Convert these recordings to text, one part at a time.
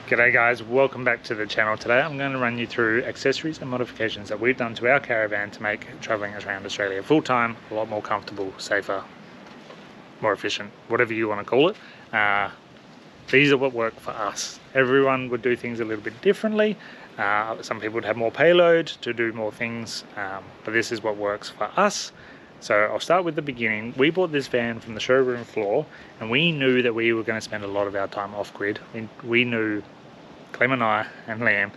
G'day guys, welcome back to the channel. Today I'm going to run you through accessories and modifications that we've done to our caravan to make travelling around Australia full time a lot more comfortable, safer, more efficient, whatever you want to call it. These are what work for us. Everyone would do things a little bit differently. Some people would have more payload to do more things, but this is what works for us. So I'll start with the beginning. We bought this van from the showroom floor and we knew that we were going to spend a lot of our time off grid. We knew, Clem and I and Liam,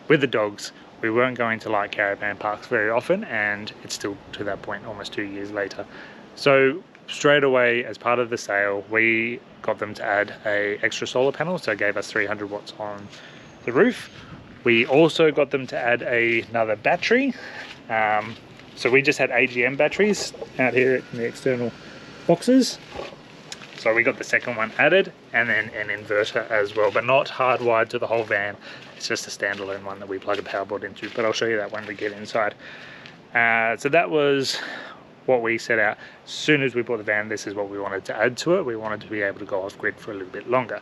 with the dogs, we weren't going to like caravan parks very often, and it's still to that point almost 2 years later. So straight away, as part of the sale, we got them to add a extra solar panel, so it gave us 300 watts on the roof. We also got them to add another battery. So we just had AGM batteries out here in the external boxes. So we got the second one added, and then an inverter as well, but not hardwired to the whole van. It's just a standalone one that we plug a power board into, but I'll show you that when we get inside. So that was what we set out. As soon as we bought the van, this is what we wanted to add to it. We wanted to be able to go off grid for a little bit longer.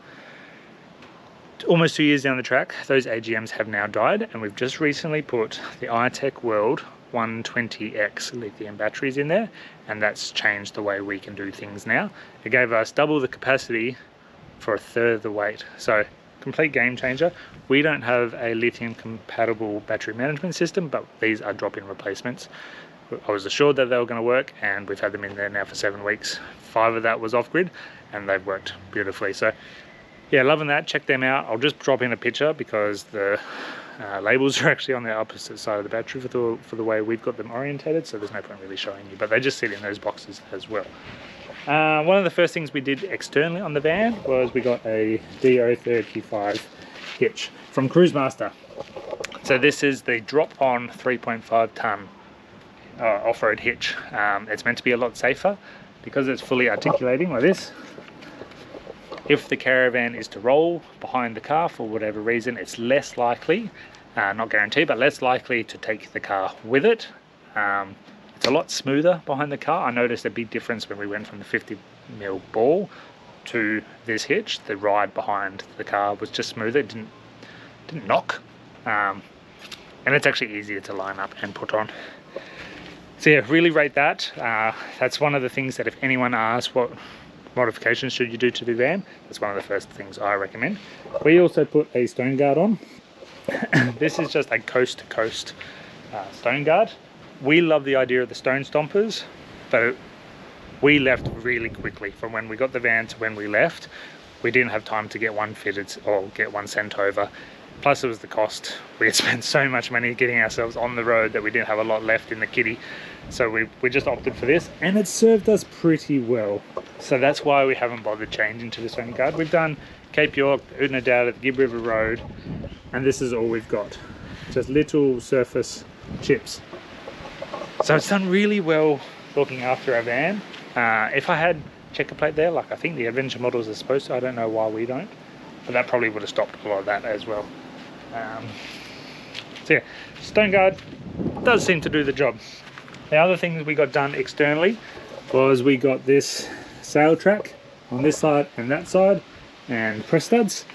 Almost 2 years down the track, those AGMs have now died, and we've just recently put the iTech World 120X lithium batteries in there, and that's changed the way we can do things now. It gave us double the capacity for a third the weight, so complete game changer. We don't have a lithium compatible battery management system, but these are drop-in replacements. I was assured that they were going to work, and we've had them in there now for 7 weeks. 5 of that was off grid, and they've worked beautifully. So yeah, loving that. Check them out. I'll just drop in a picture because the labels are actually on the opposite side of the battery for the way we've got them orientated, so there's no point really showing you, but they just sit in those boxes as well. One of the first things we did externally on the van was we got a DO35 hitch from Cruisemaster. So this is the drop-on 3.5 ton off-road hitch. It's meant to be a lot safer because it's fully articulating like this. If the caravan is to roll behind the car for whatever reason, it's less likely, not guaranteed, but less likely to take the car with it. It's a lot smoother behind the car. I noticed a big difference when we went from the 50mm ball to this hitch. The ride behind the car was just smoother, it didn't knock. And it's actually easier to line up and put on. So yeah, really rate that. That's one of the things that if anyone asks what modifications should you do to the van, that's one of the first things I recommend. We also put a stone guard on. This is just a coast to coast stone guard. We love the idea of the stone stompers, but we left really quickly. From when we got the van to when we left, we didn't have time to get one fitted or get one sent over. Plus it was the cost. We had spent so much money getting ourselves on the road that we didn't have a lot left in the kitty. So we just opted for this, and it served us pretty well. So that's why we haven't bothered changing to the stone guard. We've done Cape York, Oodnadatta, the Gibb River Road, and this is all we've got. Just little surface chips. So it's done really well looking after our van. If I had checker plate there, like I think the adventure models are supposed to, I don't know why we don't, but that probably would have stopped a lot of that as well. So yeah, stone guard does seem to do the job. The other things we got done externally was we got this sail track on this side and that side, and press studs,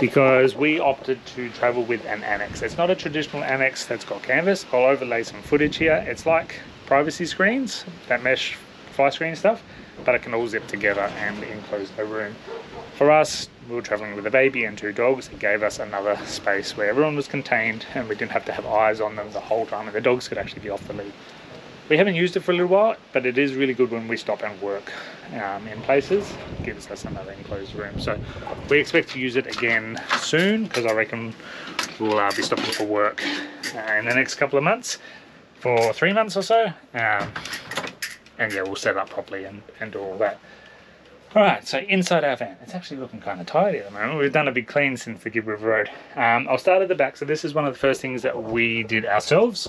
because we opted to travel with an annex. It's not a traditional annex that's got canvas. I'll overlay some footage here. It's like privacy screens, that mesh fly screen stuff, but it can all zip together and enclose a room. For us, we were traveling with a baby and 2 dogs. It gave us another space where everyone was contained and we didn't have to have eyes on them the whole time, and the dogs could actually be off the lead. We haven't used it for a little while, but it is really good when we stop and work in places. It gives us another enclosed room. So we expect to use it again soon, because I reckon we'll be stopping for work in the next couple of months, for 3 months or so. And yeah, we'll set up properly and do all that. Alright, so inside our van, it's actually looking kind of tidy at the moment. We've done a big clean since the Gibb River Road. I'll start at the back. So this is one of the first things that we did ourselves,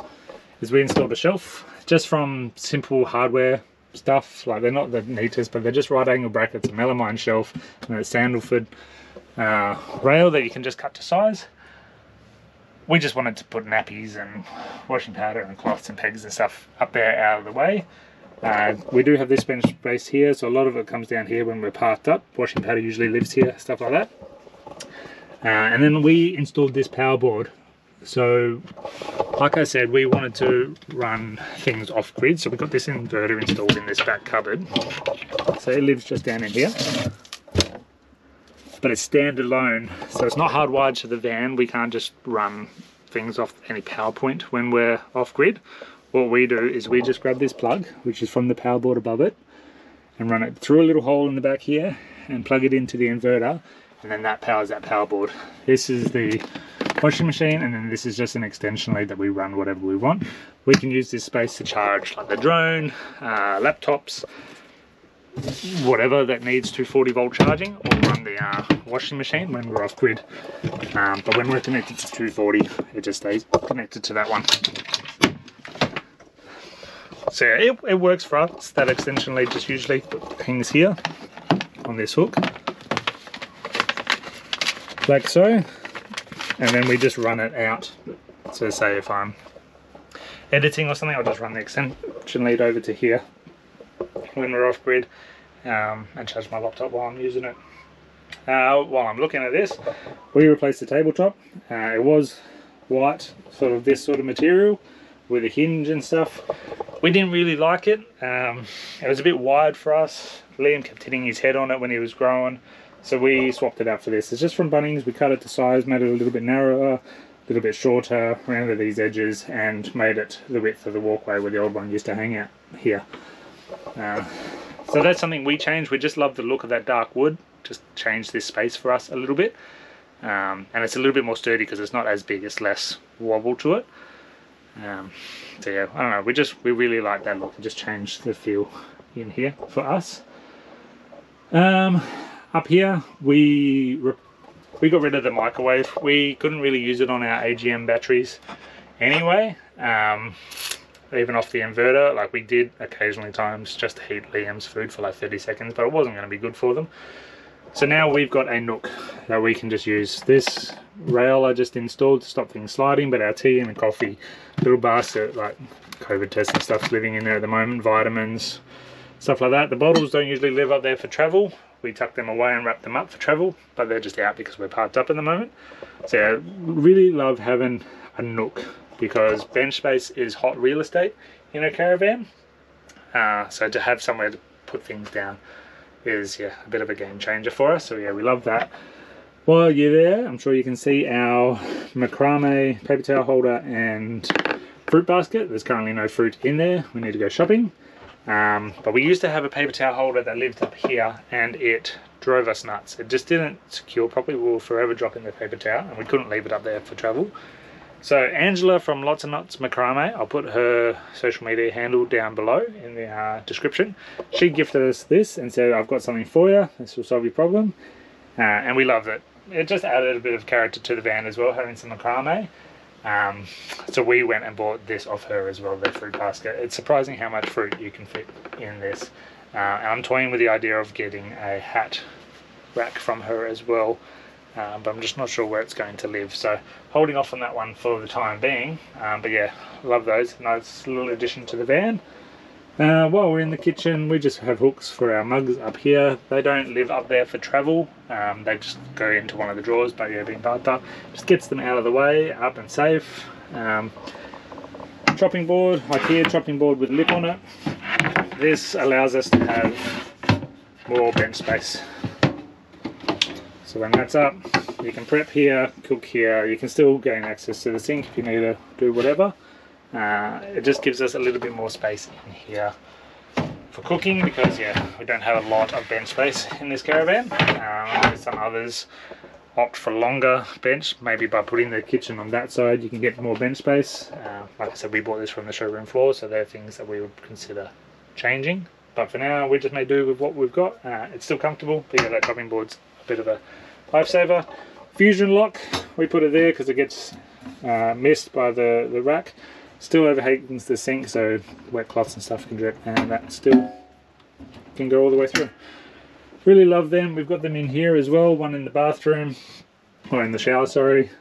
is we installed a shelf just from simple hardware stuff. Like, they're not the neatest, but they're just right angle brackets, a melamine shelf, and a sandalwood rail that you can just cut to size. We just wanted to put nappies and washing powder and cloths and pegs and stuff up there out of the way. We do have this bench space here, so a lot of it comes down here when we're parked up. Washing powder usually lives here, stuff like that. And then we installed this power board. So like I said, we wanted to run things off grid, so we got this inverter installed in this back cupboard. So it lives just down in here, but it's standalone, so it's not hardwired to the van. We can't just run things off any power point when we're off grid. What we do is we just grab this plug, which is from the power board above it, and run it through a little hole in the back here and plug it into the inverter, and then that powers that power board. This is the washing machine, and then this is just an extension lead that we run whatever we want. We can use this space to charge like the drone, laptops, whatever that needs 240 volt charging, or run the washing machine when we're off grid. But when we're connected to 240, it just stays connected to that one. So yeah, it works for us. That extension lead just usually hangs here on this hook, like so, and then we just run it out. So say if I'm editing or something, I'll just run the extension lead over to here when we're off grid, and charge my laptop while I'm using it. While I'm looking at this, we replaced the tabletop. It was white, sort of this sort of material with a hinge and stuff. We didn't really like it. It was a bit wide for us. Liam kept hitting his head on it when he was growing, so we swapped it out for this. It's just from Bunnings. We cut it to size, made it a little bit narrower, a little bit shorter, rounded these edges, and made it the width of the walkway where the old one used to hang out here. So that's something we changed. We just love the look of that dark wood. Just changed this space for us a little bit, and it's a little bit more sturdy because it's not as big. It's less wobble to it. So yeah, I don't know. We really like that look. It just changed the feel in here for us. Up here we got rid of the microwave. We couldn't really use it on our AGM batteries anyway. Even off the inverter, like we did occasionally times just to heat Liam's food for like 30 seconds, but it wasn't going to be good for them. So now we've got a nook that we can just use. This rail I just installed to stop things sliding, but our tea and coffee, little basket, like COVID tests and stuff's living in there at the moment, vitamins, stuff like that. The bottles don't usually live up there for travel. We tuck them away and wrap them up for travel, but they're just out because we're parked up at the moment. So yeah, really love having a nook, because bench space is hot real estate in a caravan. So to have somewhere to put things down is, yeah, a bit of a game changer for us. So yeah, we love that. While you're there, I'm sure you can see our Macrame paper towel holder and fruit basket. There's currently no fruit in there. We need to go shopping. But we used to have a paper towel holder that lived up here, and it drove us nuts. It just didn't secure properly. We were forever dropping the paper towel, and we couldn't leave it up there for travel. So Angela from Lots and Knots Macrame, I'll put her social media handle down below in the description. She gifted us this and said, I've got something for you, this will solve your problem. And we loved it. It just added a bit of character to the van as well, having some Macrame. So we went and bought this off her as well, the fruit basket. It's surprising how much fruit you can fit in this. And I'm toying with the idea of getting a hat rack from her as well. But I'm just not sure where it's going to live, so holding off on that one for the time being. But yeah, love those. Nice little addition to the van. While we're in the kitchen, we just have hooks for our mugs up here. They don't live up there for travel. They just go into one of the drawers, but yeah, being parked up just gets them out of the way, up and safe. Chopping board, IKEA chopping board with lip on it. This allows us to have more bench space. So when that's up, you can prep here, cook here. You can still gain access to the sink if you need to do whatever. It just gives us a little bit more space in here for cooking, because yeah, we don't have a lot of bench space in this caravan. Some others opt for longer bench, maybe by putting the kitchen on that side you can get more bench space. Like I said, we bought this from the showroom floor, so they're things that we would consider changing. But for now, we just may do with what we've got. It's still comfortable, but yeah, that chopping board's a bit of a lifesaver. Fusion lock, we put it there because it gets missed by the rack. Still overhangs the sink, so wet cloths and stuff can drip, and that still can go all the way through. Really love them. We've got them in here as well, one in the bathroom, or in the shower, sorry.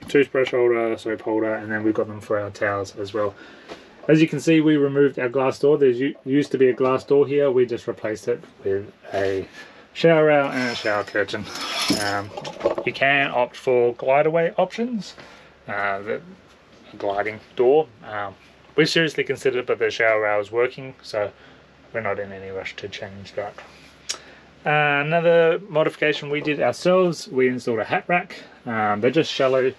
Toothbrush holder, soap holder, and then we've got them for our towels as well. As you can see, we removed our glass door. There used to be a glass door here. We just replaced it with a shower rail and a shower curtain. You can opt for glide away options, the gliding door. We seriously considered it, but the shower rail is working, so we're not in any rush to change that. Another modification we did ourselves, we installed a hat rack. They're just shallow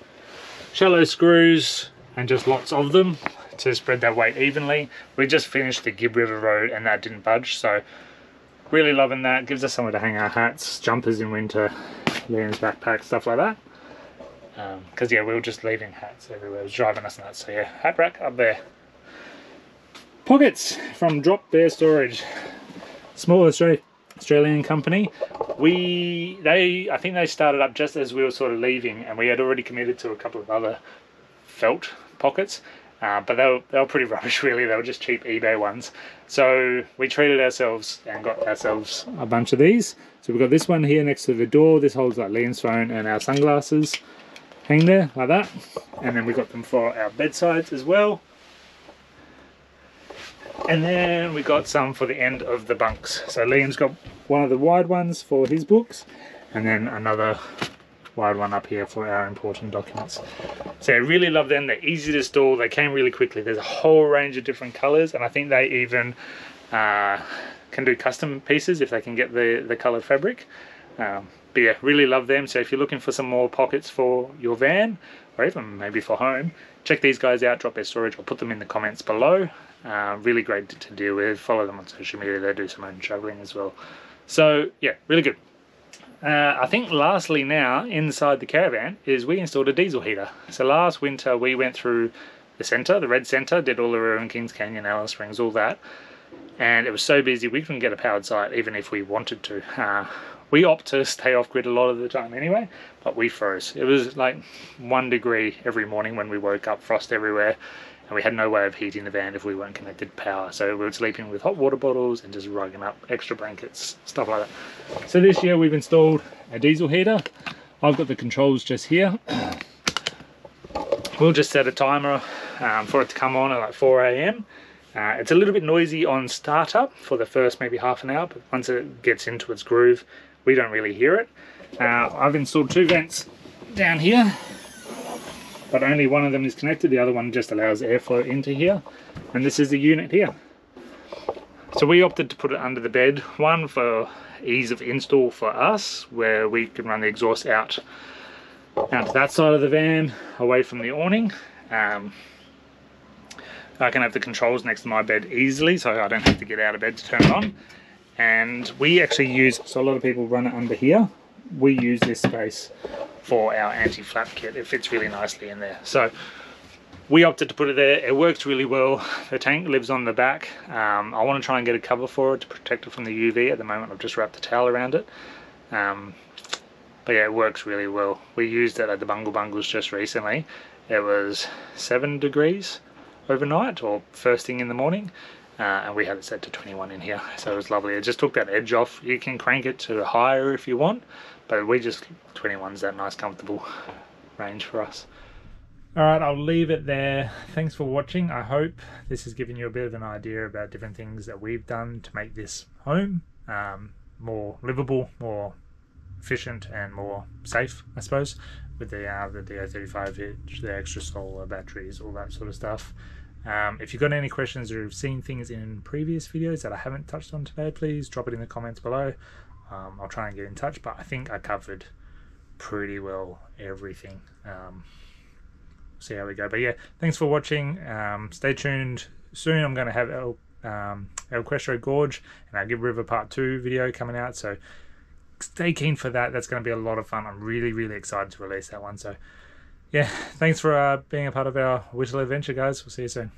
screws and just lots of them to spread that weight evenly. We just finished the Gibb River Road and that didn't budge, so really loving that. Gives us somewhere to hang our hats, jumpers in winter, Liam's backpack, stuff like that. Because yeah, we were just leaving hats everywhere. It was driving us nuts. So yeah, hat rack up there. Pockets from Drop Bear Storage, small Australian company. I think they started up just as we were sort of leaving, and we had already committed to a couple of other felt pockets, but they were pretty rubbish really. They were just cheap eBay ones. So we treated ourselves and got ourselves a bunch of these. So we've got this one here next to the door. This holds like Liam's phone and our sunglasses. Hang there like that. And then we got them for our bedsides as well. And then we got some for the end of the bunks. So Liam's got one of the wide ones for his books, and then another wide one up here for our important documents. So I really love them. They're easy to store. They came really quickly. There's a whole range of different colors, and I think they even can do custom pieces if they can get the colored fabric. But yeah, really love them. So if you're looking for some more pockets for your van, or even maybe for home, check these guys out. Drop Bear Storage. I'll put them in the comments below. Really great to deal with. Follow them on social media. They do some own traveling as well. So yeah, really good. I think lastly now inside the caravan is we installed a diesel heater. So last winter we went through the centre, the red centre, did all the Rural Kings Canyon, Alice Springs, all that, and it was so busy we couldn't get a powered site even if we wanted to. We opt to stay off grid a lot of the time anyway, but we froze. It was like 1 degree every morning when we woke up, frost everywhere, and we had no way of heating the van if we weren't connected to power. So we were sleeping with hot water bottles and just rugging up extra blankets, stuff like that. So this year we've installed a diesel heater. I've got the controls just here. We'll just set a timer for it to come on at like 4 AM. It's a little bit noisy on startup for the first maybe half an hour, but once it gets into its groove, we don't really hear it. I've installed 2 vents down here, but only one of them is connected. The other one just allows airflow into here, and this is the unit here. So we opted to put it under the bed, one for ease of install for us, where we can run the exhaust out to that side of the van, away from the awning. I can have the controls next to my bed easily, so I don't have to get out of bed to turn it on. And we actually use, so a lot of people run it under here. We use this space for our anti-flap kit. It fits really nicely in there. So we opted to put it there. It works really well. The tank lives on the back. I want to try and get a cover for it to protect it from the UV. At the moment I've just wrapped a towel around it. But yeah, it works really well. We used it at the Bungle Bungles just recently. It was 7 degrees overnight, or first thing in the morning. And we had it set to 21 in here, so it was lovely. It just took that edge off. You can crank it to higher if you want, but we just, 21's that nice comfortable range for us. Alright, I'll leave it there. Thanks for watching. I hope this has given you a bit of an idea about different things that we've done to make this home more livable, more efficient and more safe, I suppose, with the DO35 hitch, the extra solar batteries, all that sort of stuff. If you've got any questions or you've seen things in previous videos that I haven't touched on today, please drop it in the comments below. I'll try and get in touch, but I think I covered pretty well everything. See how we go. But yeah, thanks for watching. Stay tuned. Soon I'm going to have El Questro Gorge and our Gibb River Part 2 video coming out, so stay keen for that. That's going to be a lot of fun. I'm really excited to release that one. So yeah, thanks for being a part of our Whittle adventure, guys. We'll see you soon.